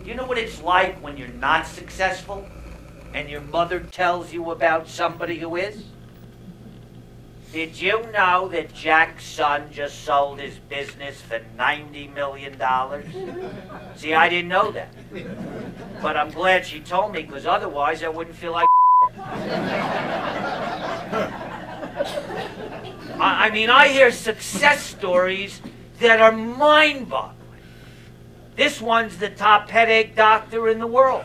You know what it's like when you're not successful and your mother tells you about somebody who is? Did you know that Jack's son just sold his business for $90 million? See, I didn't know that. But I'm glad she told me, because otherwise I wouldn't feel like I mean, I hear success stories that are mind-boggling. This one's the top headache doctor in the world.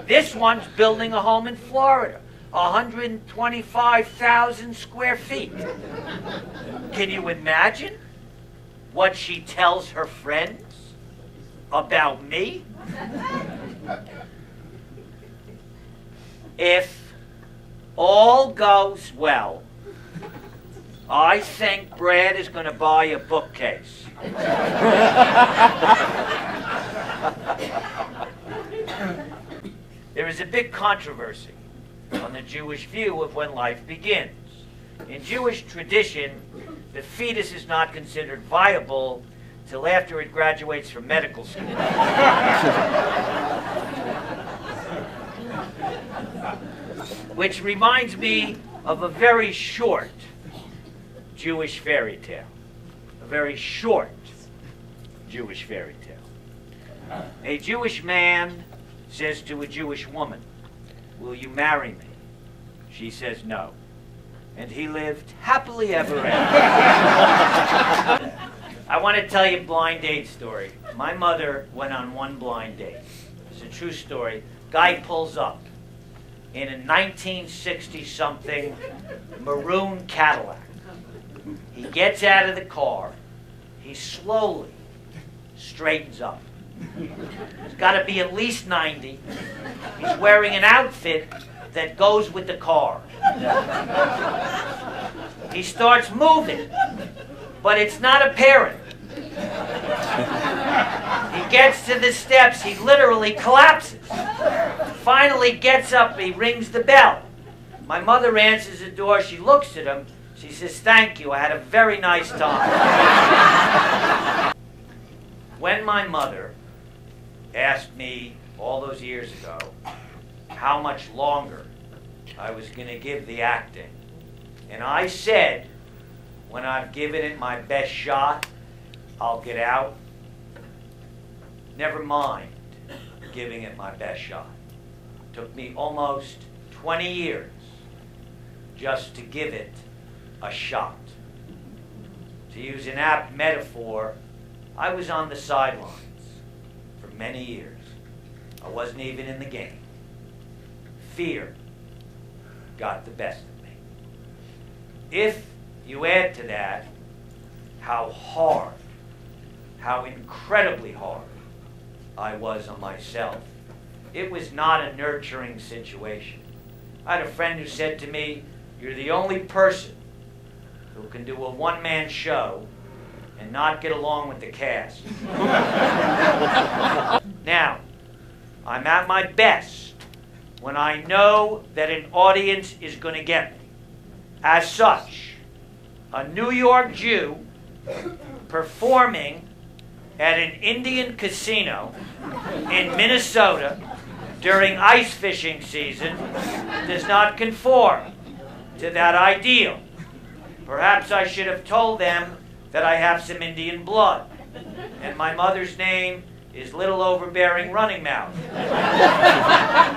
This one's building a home in Florida, 125,000 square feet. Can you imagine what she tells her friends about me? If all goes well, I think Brad is going to buy a bookcase. There is a big controversy on the Jewish view of when life begins. In Jewish tradition, the fetus is not considered viable till after it graduates from medical school. Which reminds me of a very short Jewish fairy tale. A very short Jewish fairy tale. A Jewish man says to a Jewish woman, "Will you marry me?" She says no. And he lived happily ever after. I want to tell you a blind date story. My mother went on one blind date. It's a true story. Guy pulls up in a 1960-something maroon Cadillac. He gets out of the car. He slowly straightens up. He's got to be at least 90. He's wearing an outfit that goes with the car. He starts moving, but it's not apparent. He gets to the steps. He literally collapses. Finally gets up. He rings the bell. My mother answers the door. She looks at him. She says, "Thank you. I had a very nice time." When my mother asked me all those years ago how much longer I was going to give the acting, and I said, when I've given it my best shot, I'll get out. Never mind giving it my best shot. It took me almost 20 years just to give it a shot. To use an apt metaphor, I was on the sidelines for many years. I wasn't even in the game. Fear got the best of me. If you add to that how hard, how incredibly hard I was on myself, it was not a nurturing situation. I had a friend who said to me, "You're the only person who can do a one-man show and not get along with the cast." Now, I'm at my best when I know that an audience is going to get me. As such, a New York Jew performing at an Indian casino in Minnesota during ice fishing season does not conform to that ideal. Perhaps I should have told them that I have some Indian blood, and my mother's name is Little Overbearing Running Mouth.